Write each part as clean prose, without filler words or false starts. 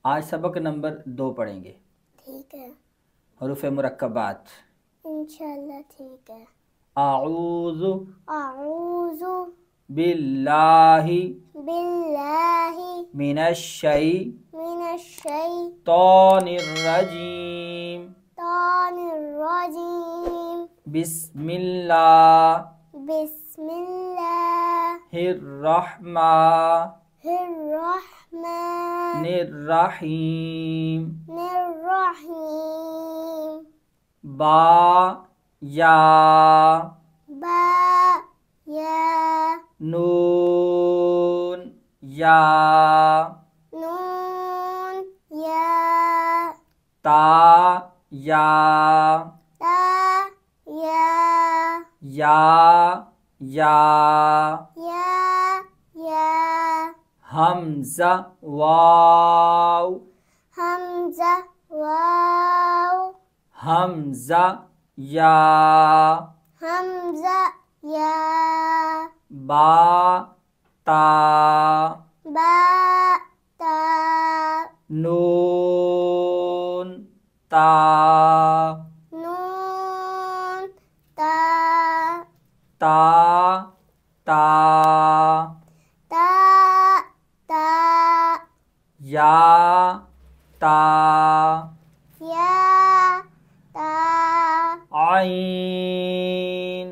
आज सबक नंबर 2 पढ़ेंगे। ठीक है, हरूफ मुरक्कबात। इंशाल्लाह। ठीक है। आऊज़ु आऊज़ु बिल्लाहि बिल्लाहि मिनश्शैतानिर्रजीम। मिनश्शैतानिर्रजीम। बिस्मिल्लाहिर्रहमानिर्रहीम। बिस्मिल्लाहिर्रहमानिर्रहीम। बा या बा या नून या नून या ता या ता या या या या हमज़ा वाव हमज़ा वाव हमज़ा या हमज़ा या बा ता बा ता नून ता नून ता ता ता ता ता या ता या ता आइन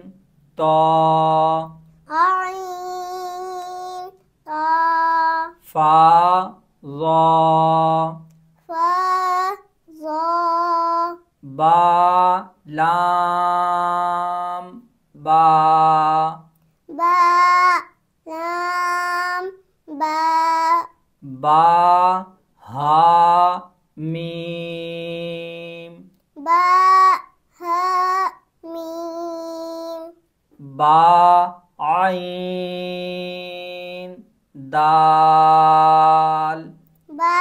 ता आइन ता फा ज़ा फा ज़ा बा लाम बा बा लाम बा बा हा मीम बा हा मीम बा आइन दाल बा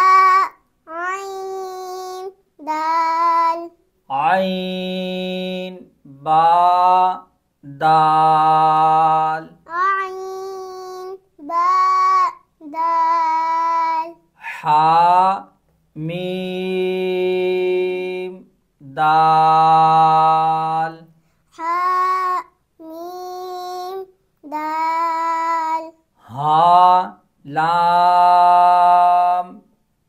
आइन दाल आइन बा दाल आइन बा दाल हा मीम दाल हा मीम दाल हा लाम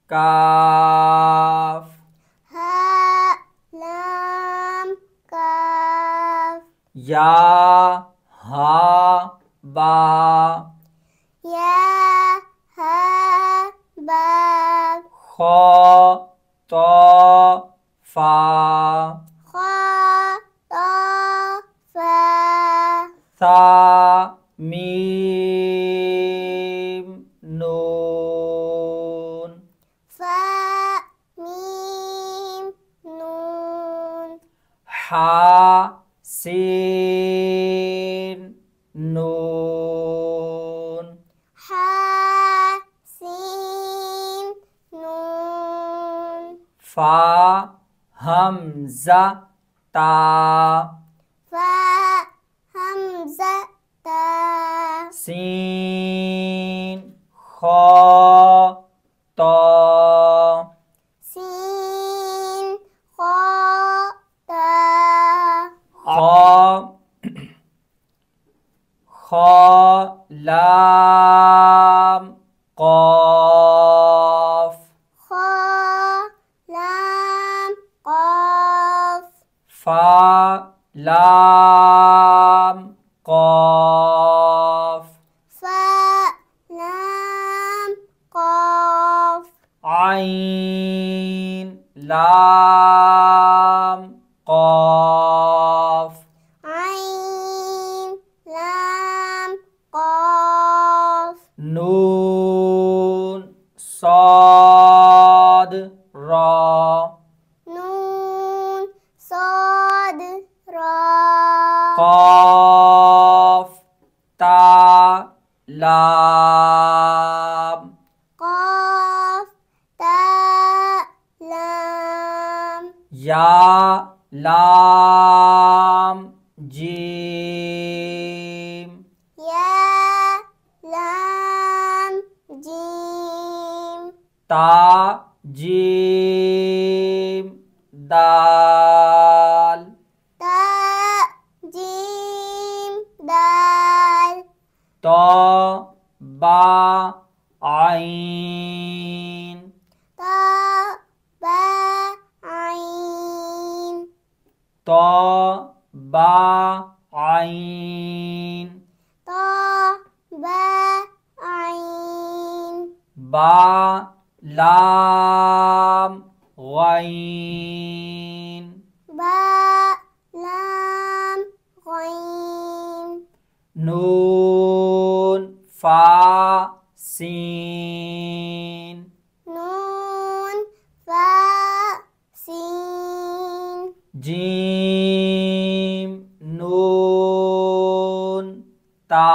काफ हा लाम काफ या हा बा या हा बा खा तो फा खा ता फा सा मीम नून फा मीम नून हा सीन नून हा सीन नून फा हमज़ा ता फा हमज़ा ता सीन खा ता सीन खा ता खा खा लाम क़ाफ खा लाम क़ाफ फा लाम क़ाफ फा लाम क़ाफ आइन लाम क़ाफ आइन लाम क़ाफ नून साद रा नून साद रा क़ाफ ता लाम क़ाफ ता लाम या लाम जीम या लाम जीम ता जीम दाल ता जीम दाल तो बा आइन ता बा आइन तो बा आइन तो बा आइन बा लाम गईन बा लाम गईन नून फा सीन नून फा सीन जीम नून ता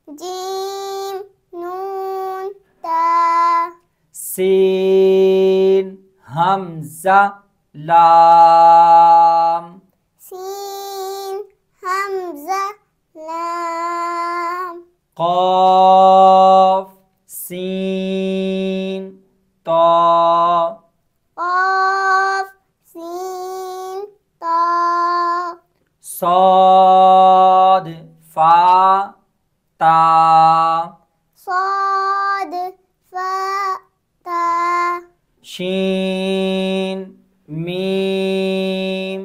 जीम नून ता सीन हमजा लाम सीन हमजा लाम क़ाफ सीन तो क़ाफ सीन ता صاد फा ता صاد فا تا शीन मीम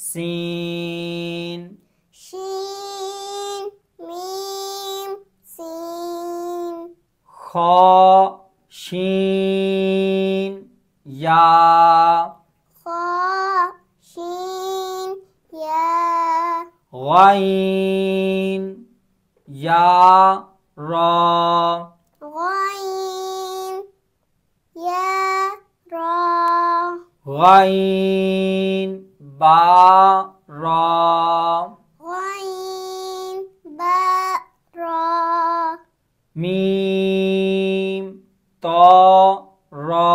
सीन شين ميم سين खा शीन या خا شين يا गईन या रा غين يا را गईन बा रा غين با را मीम तो रा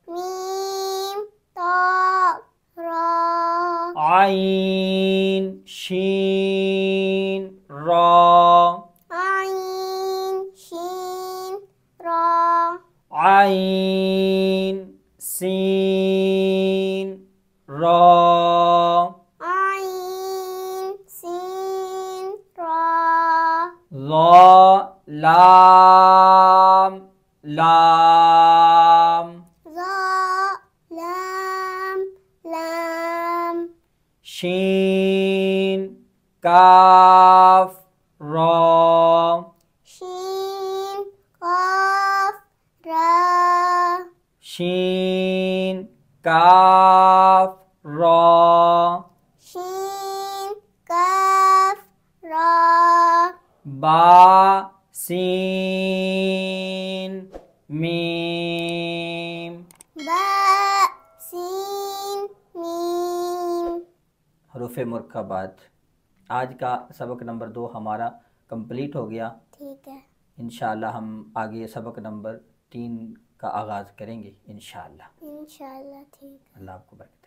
ميم تا را आइन शीन रा عين شين را आइन सीन रा عين سين را ला लाम लाम ظا لام لام शीन काफ रा شين قاف را शीन काफ रा شين كاف را बा सीन मीम با سين ميم हरूफ मुरक्कबात। आज का सबक नंबर 2 हमारा कंप्लीट हो गया। ठीक है इंशाअल्लाह हम आगे सबक नंबर 3 का आगाज़ करेंगे इंशाअल्लाह। इंशाल्लाह ठीक है अल्लाह आपको बरकत।